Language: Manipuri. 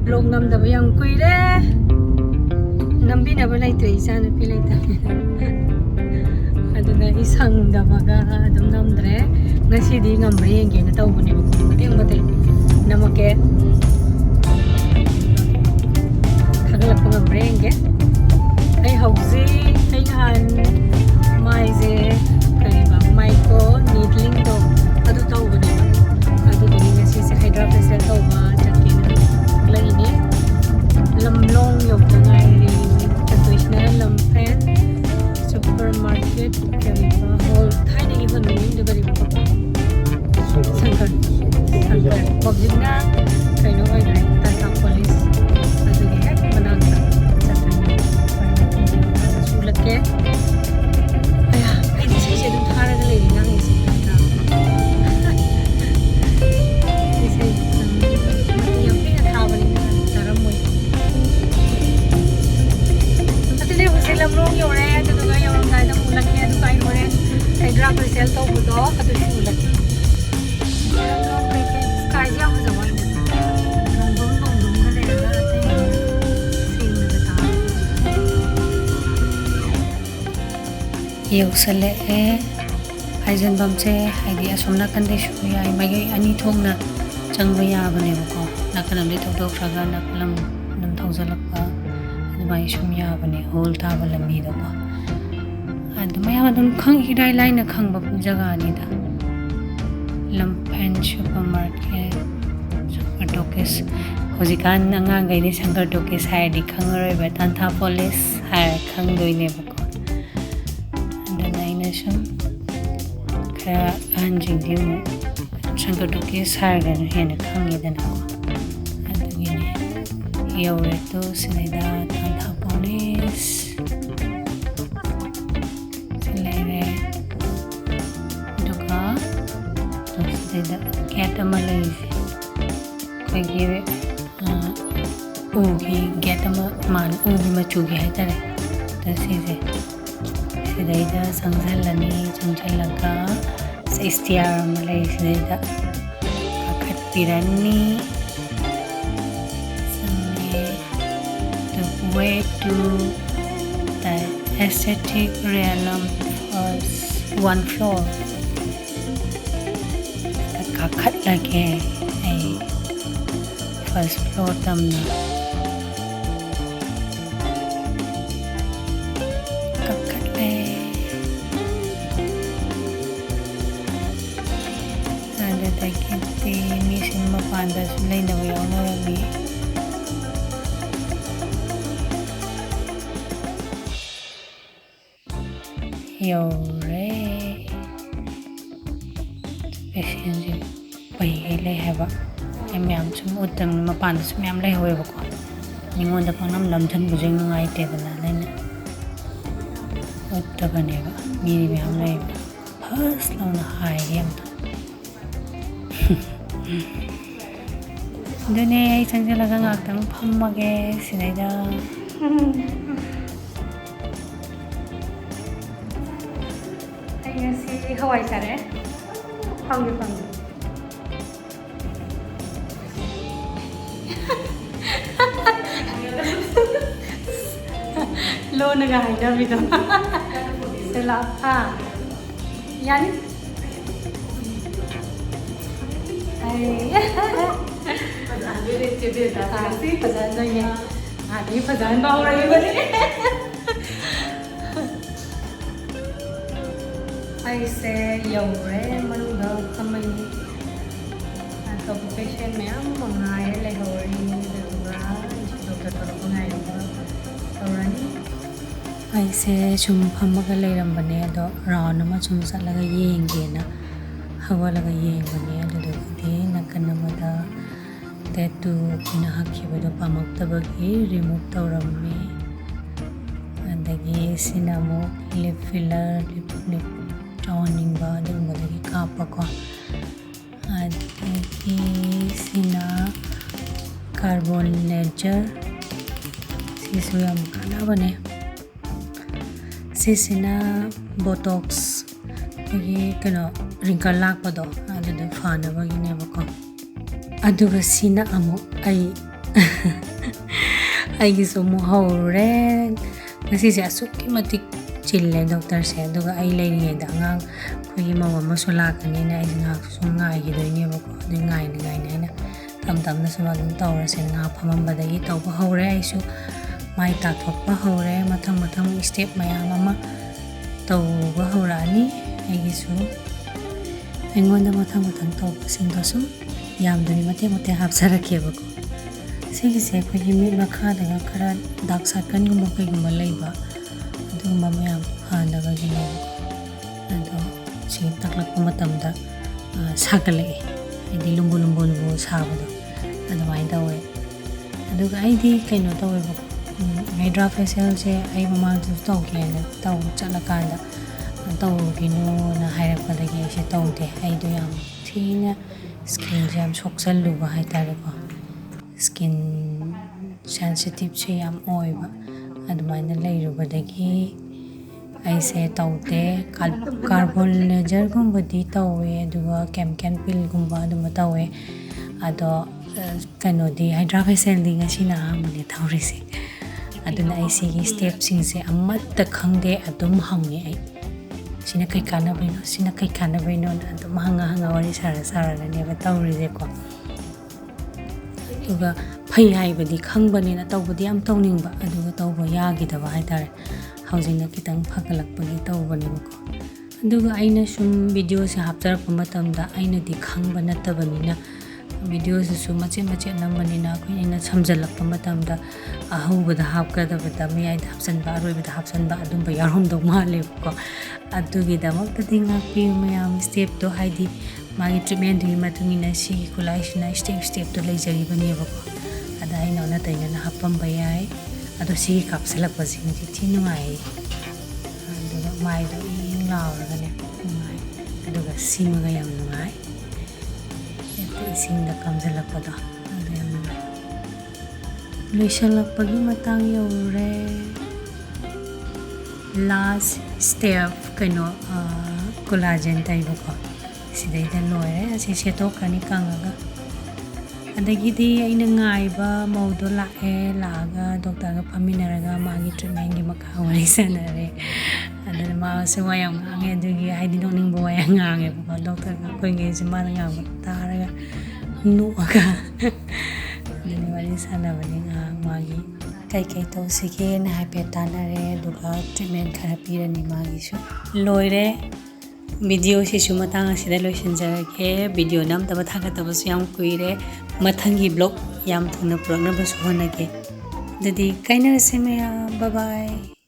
blog namdaba yang kuire nambinaba laitre ichanapi laitamina aduna isangdabaga adum namdre ngasidi ngambre yengena tawbuni mateng mateng namake khagalak ngambre yenge ai hauzi ai han maize kariba maiko needling do adu tawbuni adu dini ngasi se hydra facial tawba chakina lagini lamlong yok ngai traditional lampen supermarket kariba hall thaina even meaning de bari Sankar Pabjigna kaino oi dai Tata police adugi hek manangta chatani sulake aya ai dise se dum tharaga leiri nang isi ta ise mati yampi na thabani taramoi atile huselam rong yore aduga yoram dai da mulake adu kai hore hydra facial to budo adu sulake Yusale Haizen Bamse Haidi Asomna Kandeshu Yai Magi Ani Tongna Changwaya Baneko Nakanam Little Dog Raga Nakalam Nam Tozalapa and my Shumya Bane whole Tavalamido and Mayadum Kang Hidai Line a Kang Jaganida Lampen Supermarket Sankardokis Hosikan Nangai Sankardokis Haidi Kangare Betanta Police Hire Kangoi Nebako kaya anjing di mo Sankardokis Hargan Hena Kangidanako Adugini Yoreto Sinida Tanta Police Silere Duka Get a Malaysia Kaya Ugi get a man Ugi Machugi Hatare This is it Sidaida Sangsalani Changchalaga Sestiara Malay Sidaida Kakat Pirani The way to the aesthetic realm first one floor Kakat lagi first floor tamna Misin mapanda sulay na wayaw na rami Yore Special Pahilay haba Mayam sum utang mapanda sumayam lay huweba ko Ningon da pang namlam chan bujang nung ay teba na lay na Utaga neba Miri mayam lay Pas lang na hayam ta Doon ay isang talagang atang pamage sinayda ay si Hawaii sare panggi lo nagahayda bito sila yani Pazan na yan. Adi, pazan ba ako rin ba rin? Ay, se, yawre, manudaw kamay. At occupation niya, mga Heroin, ay, se, sumpamagalay lang ba niya do? Rao naman sumasalaga yengi na. Hawalaga yengi ba niya do? Hindi, nagkanamada. Tattoo pinahakibado pamagtabagi remove tawrami adagi sinamo lip filler lip toning ba dun madagi kapa ko adagi sina carbon ledger sisuya makala ba ne sisina botox agi kano wrinkle lakpa do adu fana ba gine ba ko aduga sina amo ay ꯑꯩꯒꯤꯁꯨ ꯑꯃꯨꯛ ꯍꯧꯔꯦ ꯉꯁꯤꯁꯦ ꯑꯁꯨꯛꯀꯤ ꯃꯇꯤꯛ ꯆꯤꯜꯂꯦ ꯗꯣꯛꯇꯔꯁꯦ ꯑꯗꯨꯒ ꯑꯩ ꯂꯩꯔꯤꯉꯩꯗ ꯑꯉꯥꯡ ꯑꯩꯈꯣꯏꯒꯤ ꯃꯧ ꯑꯃꯁꯨ ꯂꯥꯛꯀꯅꯤꯅ ꯑꯩꯁꯦ ꯉꯥꯏꯍꯥꯛꯁꯨ ꯁꯨꯝ ꯉꯥꯏꯈꯤꯗꯣꯏꯅꯦꯕꯀꯣ ꯑꯗꯨ ꯉꯥꯏꯅ ꯑꯩꯅ ꯇꯞꯅ ꯁꯨꯝ ꯑꯗꯨꯝ ꯇꯧꯔꯁꯦ ꯉꯥꯏꯍꯥꯛ ꯐꯝꯃꯝꯕꯗꯒꯤ ꯇꯧꯕ ꯍꯧꯔꯦ ꯑꯩꯁꯨ ꯃꯥꯏ ꯇꯥꯊꯣꯛꯄ ꯍꯧꯔꯦ ꯃꯊꯪ ꯁ꯭ꯇꯦꯞ ꯃꯌꯥꯝ ꯑꯃ ꯇꯧꯕ ꯍꯧꯔꯛꯑꯅꯤ ꯑꯩꯒꯤꯁꯨ ꯑꯩꯉꯣꯟꯗ ꯃꯊꯪ ꯇꯧꯕꯁꯤꯡꯗꯣ ꯁꯨꯝ ꯌꯥꯝꯗꯕꯤ ꯃꯇꯦꯛ ꯍꯥꯞꯆꯔꯛꯀꯦꯕꯀꯣ ꯁꯤꯒꯤꯁꯦ ꯑꯩꯈꯣꯏꯒꯤ ꯃꯤꯠ ꯃꯈꯥꯗꯒ ꯈꯔ ꯗꯥꯛ ꯁꯥꯔꯀꯜꯒꯨꯝꯕ ꯀꯩꯒꯨꯝꯕ ꯂꯩꯕ ꯑꯗꯨꯒꯨꯝꯕ ꯃꯌꯥꯝ ꯐꯅꯕꯒꯤꯅꯦꯕꯀꯣ ꯑꯗꯣ ꯁꯤ ꯇꯥꯛꯂꯛꯄ ꯃꯇꯝꯗ ꯁꯥꯒꯠꯂꯛꯑꯦ ꯍꯥꯏꯗꯤ lumbu ꯁꯥꯕꯗꯣ ꯑꯗꯨꯃꯥꯏꯅ ꯇꯧꯋꯦ ꯑꯗꯨꯒ ꯑꯩꯗꯤ ꯀꯩꯅꯣ ꯇꯧꯋꯦꯕꯀꯣ ꯍꯥꯏꯗ꯭ꯔꯥ ꯐꯦꯁꯤꯌꯦꯜꯁꯦ ꯑꯩ ꯃꯃꯥꯡꯗꯁꯨ ꯇꯧꯒꯦꯅ ꯆꯠꯂꯀꯥꯟꯗ ꯇꯧꯔꯨꯒꯤꯅꯣꯅ ꯍꯥꯏꯔꯛꯄꯗꯒꯤ ꯑꯩꯁꯦ ꯇꯧꯗꯦ ꯑꯩꯗꯣ ꯌꯥꯝ ꯊꯤꯅ ꯁ꯭ꯀꯤꯟꯁꯦ ꯌꯥꯝ ꯁꯣꯛꯆꯜꯂꯨꯕ ꯍꯥꯏꯇꯥꯔꯦꯀꯣ ꯁ꯭ꯀꯤꯟ ꯁꯦꯟꯁꯤꯇꯤꯞꯁꯦ ꯌꯥꯝ ꯑꯣꯏꯕ ꯑꯗꯨꯃꯥꯏꯅ ꯂꯩꯔꯨꯕꯗꯒꯤ ꯑꯩꯁꯦ ꯇꯧꯗꯦ ꯀꯥꯔꯕꯣꯟ ꯂꯦꯖꯔꯒꯨꯝꯕꯗꯤ ꯇꯧꯋꯦ ꯑꯗꯨꯒ ꯀꯦꯃꯤꯀꯦꯜ ꯄꯤꯜꯒꯨꯝꯕ ꯑꯗꯨꯝꯕ ꯇꯧꯋꯦ ꯑꯗꯣ ꯀꯩꯅꯣꯗꯤ ꯍꯥꯏꯗ꯭ꯔꯥ ꯐꯦꯁꯤꯌꯦꯜꯗꯤ ꯉꯁꯤꯅ ꯑꯍꯥꯟꯕꯅꯦ ꯇꯧꯔꯤꯁꯦ ꯑꯗꯨꯅ ꯑꯩ ꯁꯤꯒꯤ ꯁ꯭ꯇꯦꯞꯁꯤꯡꯁꯦ ꯑꯃꯠꯇ ꯈꯪꯗꯦ ꯑꯗꯨꯝ ꯍꯪꯉꯦ ꯑꯩ sina kay kanabay no na ito mahanga wari sara-sara-neba tawrizeko aduga phai haibadi khangbani na tawbadi am tawningba aduga tawba yagidaba haitare haujina kitang phagalakpagi tawbanibako aduga aina sum video se haptarpa matamda aina di khangba nattabanina video se su mache nambanina aina samjalakpa matamda ahubada hapkadabada miyai hapsanba aroibada hapsanba adumba yarhomdaw malebako adugi damakta ngakpi mayam step to haidi magi treatment gi matungina si kulai sina step to leijaribanebako ada aina ona taina na hapamba yai ado si kapsalakpa singi tinungai aduga mai do ing lauragane nungai aduga simaga yam nungai ising da kamjalakpada adu yam nungai loisalakpagi matang yaure last step kaino collagen taibako sidaida loire asi setokani kangaga adagidi aina ngaiba maudo laaga doctor ga paminaraga magi treatment gi maka wari sanare adana ma se wayang nge adugi haidi noning bo wayang nge ba doctor ga koinge jima nga ba taraga nuaga adani wari sanabani nga magi kai tawsige na hapetanare duga treatment khara pirani magi su loire video si su matang asida loisinjarake video nam taba thagataba su yam kuire mathangi blog yam thuna purana ba su honage dadi kaina se me bye bye